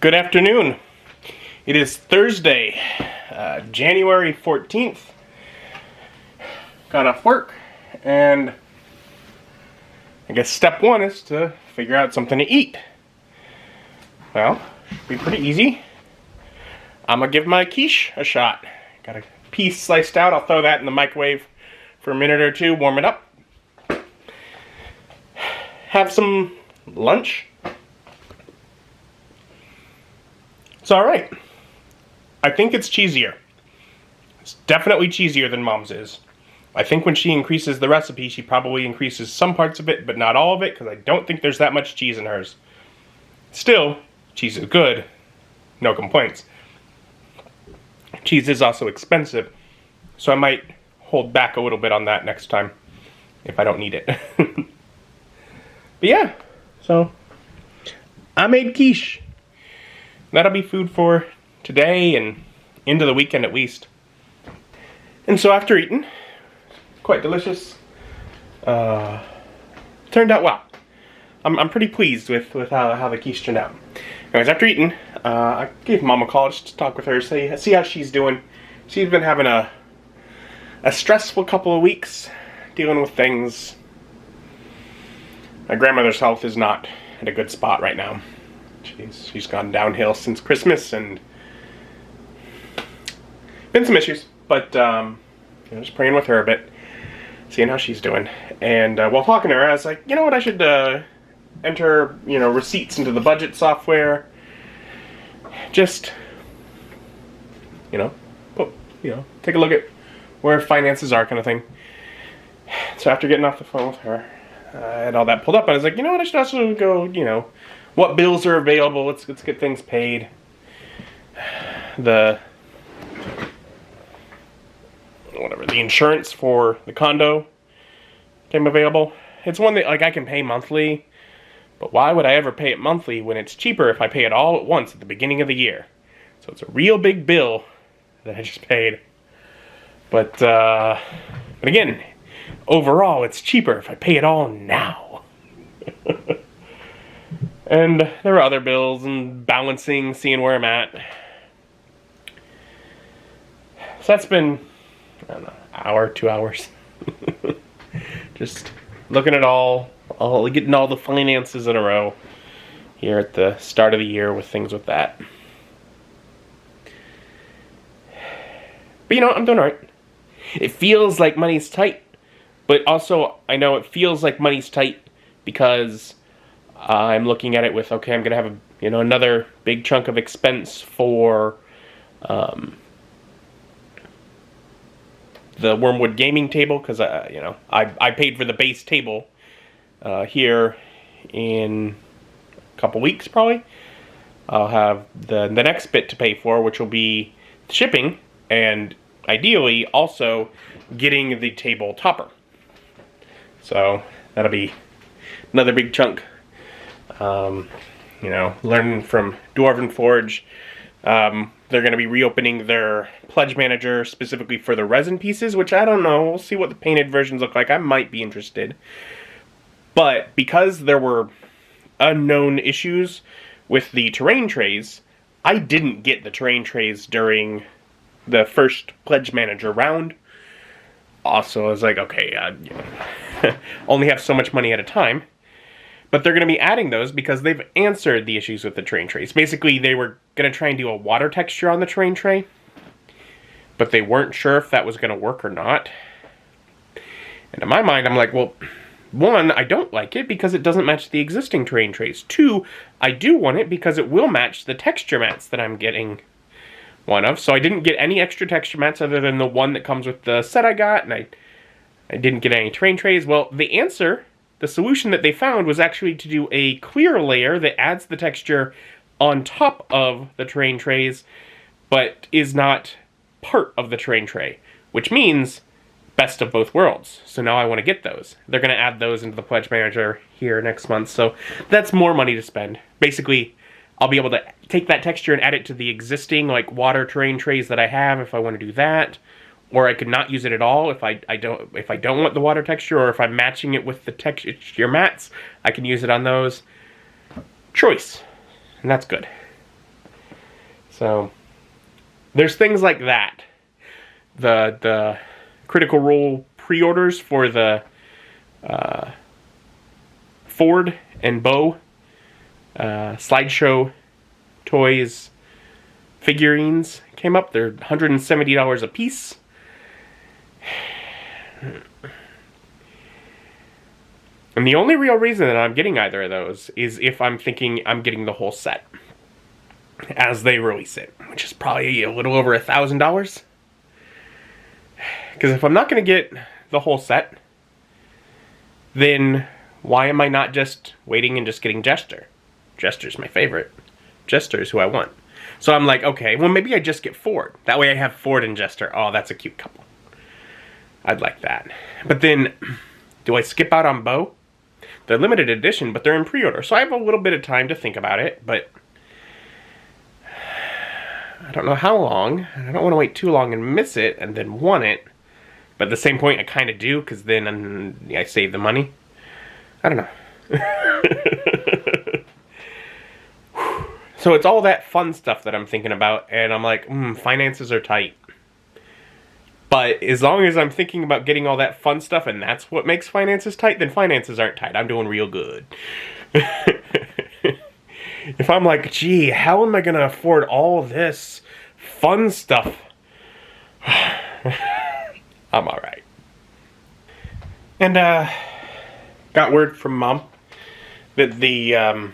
Good afternoon. It is Thursday, January 14th. Got off work, and I guess step one is to figure out something to eat. Well, should be pretty easy. I'm gonna give my quiche a shot. Got a piece sliced out. I'll throw that in the microwave for a minute or two, warm it up. Have some lunch. It's alright. I think it's cheesier. It's definitely cheesier than Mom's is. I think when she increases the recipe, she probably increases some parts of it, but not all of it, because I don't think there's that much cheese in hers. Still, cheese is good. No complaints. Cheese is also expensive, so I might hold back a little bit on that next time, if I don't need it. But yeah, so I made quiche. That'll be food for today and into the weekend at least. And so after eating, quite delicious. Turned out well. I'm pretty pleased with how the quiche turned out. Anyways, after eating, I gave Mom a call just to talk with her, see how she's doing. She's been having a stressful couple of weeks, dealing with things. My grandmother's health is not at a good spot right now. She's gone downhill since Christmas, and been some issues, but just praying with her a bit, seeing how she's doing. And while talking to her, I was like, you know what, I should enter receipts into the budget software. Just take a look at where finances are, kind of thing. So after getting off the phone with her, I had all that pulled up. I was like, you know what, I should also go, what bills are available. Let's get things paid. The insurance for the condo came available. It's one that I can pay monthly, but why would I ever pay it monthly when it's cheaper if I pay it all at once at the beginning of the year? So it's a real big bill that I just paid. But again, overall it's cheaper if I pay it all now. And there were other bills and balancing, seeing where I'm at. So that's been, I don't know, hour, 2 hours. Just looking at getting all the finances in a row here at the start of the year with things with that. But I'm doing alright. It feels like money's tight, but also I know it feels like money's tight because I'm looking at it with, okay, I'm going to have another big chunk of expense for the Wormwood gaming table, because I paid for the base table here in a couple weeks probably. I'll have the next bit to pay for, which will be shipping, and ideally also getting the table topper. So that'll be another big chunk. Learning from Dwarven Forge. They're going to be reopening their Pledge Manager specifically for the resin pieces, which I don't know. We'll see what the painted versions look like. I might be interested. But because there were unknown issues with the terrain trays, I didn't get the terrain trays during the first Pledge Manager round. Also, I was like, okay, only have so much money at a time. But they're going to be adding those because they've answered the issues with the terrain trays. Basically, they were going to try and do a water texture on the terrain tray, but they weren't sure if that was going to work or not. And in my mind, I'm like, well, one, I don't like it because it doesn't match the existing terrain trays. Two, I do want it because it will match the texture mats that I'm getting one of. So I didn't get any extra texture mats other than the one that comes with the set I got, and I didn't get any terrain trays. Well, the solution that they found was actually to do a clear layer that adds the texture on top of the terrain trays, but is not part of the terrain tray, which means best of both worlds. So now I want to get those. They're going to add those into the Pledge Manager here next month, so that's more money to spend. Basically, I'll be able to take that texture and add it to the existing water terrain trays that I have if I want to do that. Or I could not use it at all if I don't want the water texture, or if I'm matching it with the texture mats, I can use it on those. Choice. And that's good. So there's things like that. The Critical Role pre-orders for the Ford and Bo slideshow toys figurines came up. They're $170 a piece. And the only real reason that I'm getting either of those is if I'm thinking I'm getting the whole set as they release it, which is probably a little over $1,000. Because if I'm not going to get the whole set, then why am I not just waiting and just getting Jester? Jester's my favorite. Jester's who I want. So I'm like, okay, well maybe I just get Ford. That way I have Ford and Jester. Oh, that's a cute couple. I'd like that. But then, do I skip out on Bo? They're limited edition, but they're in pre-order. So I have a little bit of time to think about it, but I don't know how long. I don't want to wait too long and miss it and then want it. But at the same point, I kind of do, because then I save the money. I don't know. So it's all that fun stuff that I'm thinking about, and I'm like, finances are tight. But as long as I'm thinking about getting all that fun stuff, and that's what makes finances tight, then finances aren't tight. I'm doing real good. If I'm like, gee, how am I going to afford all this fun stuff? I'm alright. And, got word from Mom that the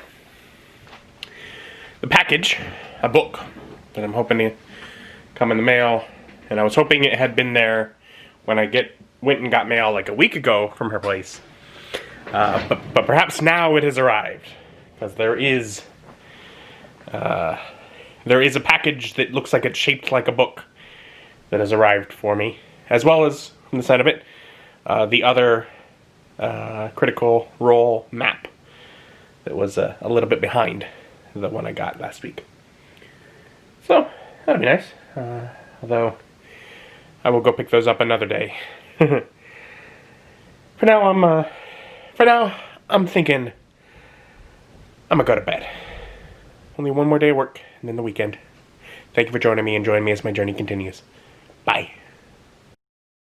package, a book that I'm hoping to come in the mail, and I was hoping it had been there when I went and got mail like a week ago from her place. But perhaps now it has arrived, because there is a package that looks like it's shaped like a book that has arrived for me, as well as, from the side of it, the other Critical Role map that was a little bit behind the one I got last week. So, that'll be nice. Although, I will go pick those up another day. For now, I'm thinking I'm gonna go to bed. Only one more day of work, and then the weekend. Thank you for joining me and join me as my journey continues. Bye.